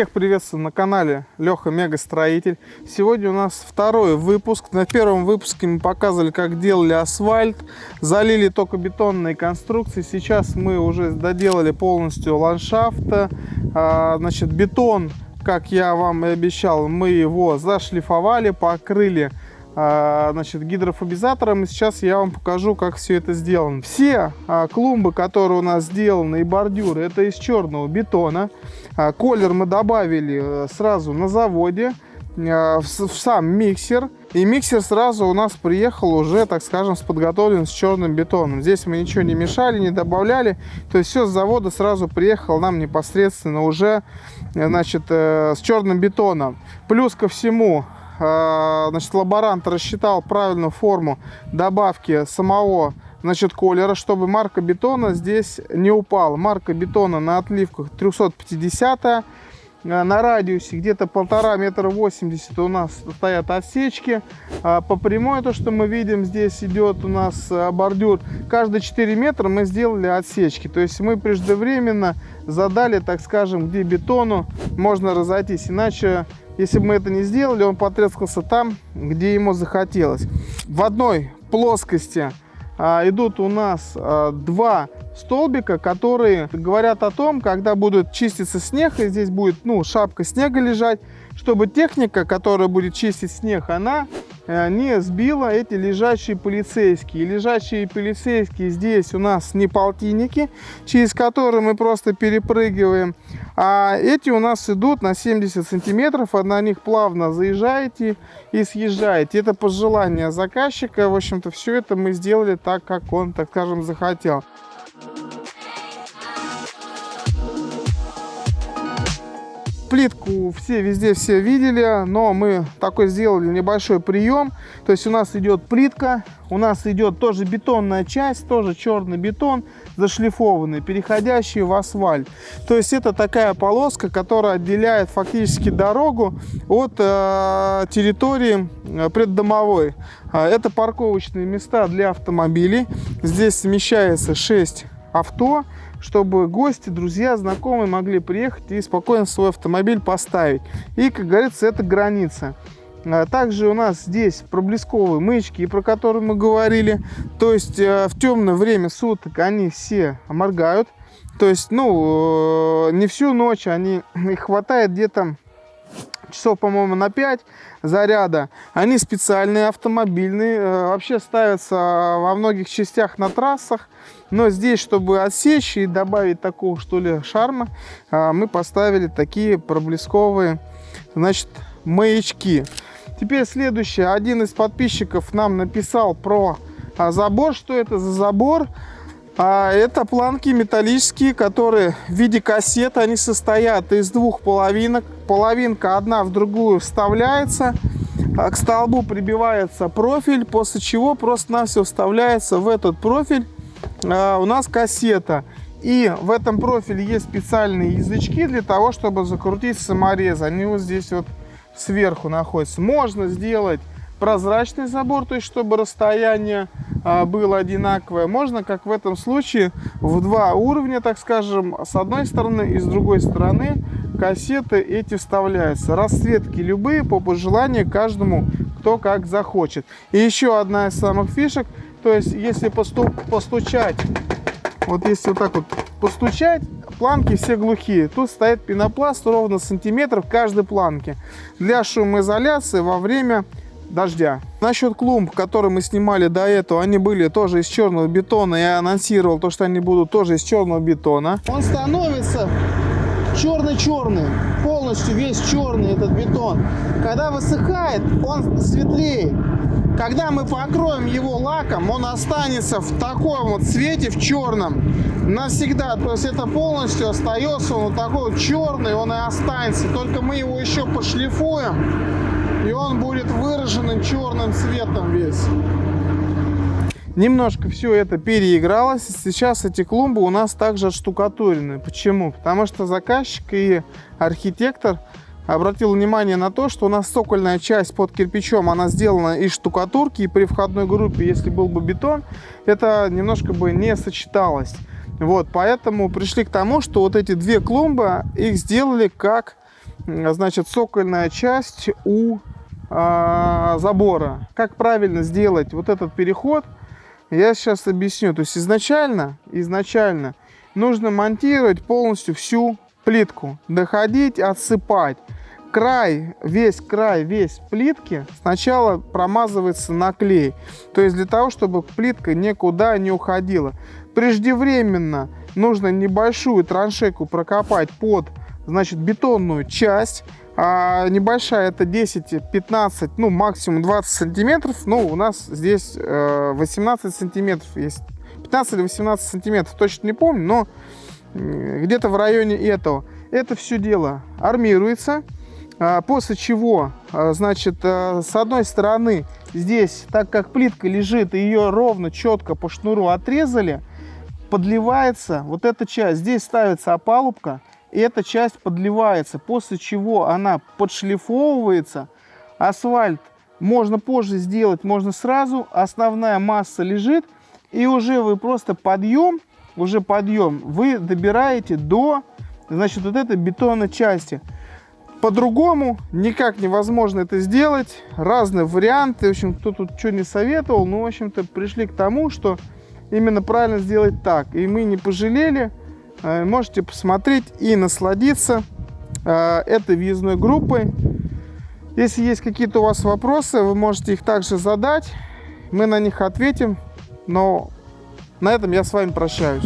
Всех приветствую на канале Леха Мегастроитель. Сегодня у нас второй выпуск. На первом выпуске мы показывали, как делали асфальт, залили токобетонные конструкции. Сейчас мы уже доделали полностью ландшафт. Значит, бетон, как я вам и обещал, мы его зашлифовали, покрыли гидрофобизатором. И сейчас я вам покажу, как все это сделано. Все клумбы, которые у нас сделаны, и бордюры, это из черного бетона. Колер мы добавили сразу на заводе в сам миксер. И миксер сразу у нас приехал уже, так скажем, подготовлен с черным бетоном. Здесь мы ничего не мешали, не добавляли. То есть все с завода сразу приехало нам непосредственно уже, значит, с черным бетоном. Плюс ко всему, значит, лаборант рассчитал правильную форму добавки самого, значит, колера, чтобы марка бетона здесь не упала. Марка бетона на отливках 350, на радиусе где-то 1,5 метра 80 у нас стоят отсечки. По прямой, то, что мы видим, здесь идет у нас бордюр. Каждые 4 метра мы сделали отсечки. То есть мы преждевременно задали, так скажем, где бетону можно разойтись. Иначе, если бы мы это не сделали, он потрескался там, где ему захотелось. В одной плоскости идут у нас два столбика, которые говорят о том, когда будет чиститься снег, и здесь будет, шапка снега лежать, чтобы техника, которая будет чистить снег, она не сбила эти лежачие полицейские. Лежачие полицейские здесь у нас не полтинники, через которые мы просто перепрыгиваем, а эти у нас идут на 70 сантиметров, а на них плавно заезжаете и съезжаете. Это по желанию заказчика. В общем-то, все это мы сделали так, как он, так скажем, захотел. Плитку везде все видели, но мы такой сделали небольшой прием. То есть у нас идет плитка, у нас идет тоже бетонная часть, тоже черный бетон, зашлифованный, переходящий в асфальт. То есть это такая полоска, которая отделяет фактически дорогу от территории преддомовой. Это парковочные места для автомобилей. Здесь смещается 6 авто, чтобы гости, друзья, знакомые могли приехать и спокойно свой автомобиль поставить. И, как говорится, это граница. Также у нас здесь проблесковые маячки, про которые мы говорили. То есть в темное время суток они все моргают. То есть, не всю ночь, их хватает где-то часов, по-моему, на 5 заряда. Они специальные, автомобильные, вообще ставятся во многих частях на трассах. Но здесь, чтобы отсечь и добавить такого, что ли, шарма, мы поставили такие проблесковые, значит, маячки. Теперь следующее. Один из подписчиков нам написал про забор. Что это за забор? Это планки металлические, которые в виде кассеты. Они состоят из двух половинок. Половинка одна в другую вставляется. К столбу прибивается профиль, после чего просто-навсего вставляется в этот профиль у нас кассета. И в этом профиле есть специальные язычки для того, чтобы закрутить саморез. Они вот здесь вот сверху находятся. Можно сделать прозрачный забор, то есть чтобы расстояние было одинаковое. Можно, как в этом случае, в два уровня, так скажем, с одной стороны и с другой стороны кассеты эти вставляются. Расцветки любые, по пожеланию каждому, кто как захочет. И еще одна из самых фишек, то есть если постучать, вот если вот так вот постучать, планки все глухие. Тут стоит пенопласт ровно сантиметр в каждой планке для шумоизоляции во время дождя. Насчет клумб, которые мы снимали до этого, они были тоже из черного бетона. Я анонсировал то, что они будут тоже из черного бетона. Он становится черный-черный, полностью весь черный этот бетон. Когда высыхает, он светлеет. Когда мы покроем его лаком, он останется в таком вот цвете, в черном, навсегда. То есть это полностью остается, он вот такой вот черный, он и останется. Только мы его еще пошлифуем, и он будет выраженным черным цветом весь. Немножко все это переигралось. Сейчас эти клумбы у нас также отштукатурены. Почему? Потому что заказчик и архитектор обратил внимание на то, что у нас цокольная часть под кирпичом, она сделана из штукатурки, и при входной группе, если был бы бетон, это немножко бы не сочеталось. Вот, поэтому пришли к тому, что вот эти две клумбы, их сделали как значит, цокольная часть у забора. Как правильно сделать вот этот переход, я сейчас объясню. То есть изначально нужно монтировать полностью всю плитку, доходить, отсыпать. Весь плитки сначала промазывается на клей. То есть для того, чтобы плитка никуда не уходила. Преждевременно нужно небольшую траншейку прокопать под, значит, бетонную часть. Небольшая, это 10-15, ну максимум 20 сантиметров. Ну, у нас здесь 18 сантиметров есть. 15 или 18 сантиметров, точно не помню, но где-то в районе этого. Это все дело армируется. После чего, значит, с одной стороны здесь, так как плитка лежит, ее ровно, четко по шнуру отрезали, подливается вот эта часть. Здесь ставится опалубка, и эта часть подливается, после чего она подшлифовывается. Асфальт можно позже сделать, можно сразу. Основная масса лежит, и уже вы просто подъем вы добираете до, значит, вот этой бетонной части. По-другому никак невозможно это сделать. Разные варианты. В общем, кто тут что не советовал, но, в общем-то, пришли к тому, что именно правильно сделать так. И мы не пожалели. Можете посмотреть и насладиться этой въездной группой. Если есть какие-то у вас вопросы, вы можете их также задать. Мы на них ответим. Но на этом я с вами прощаюсь.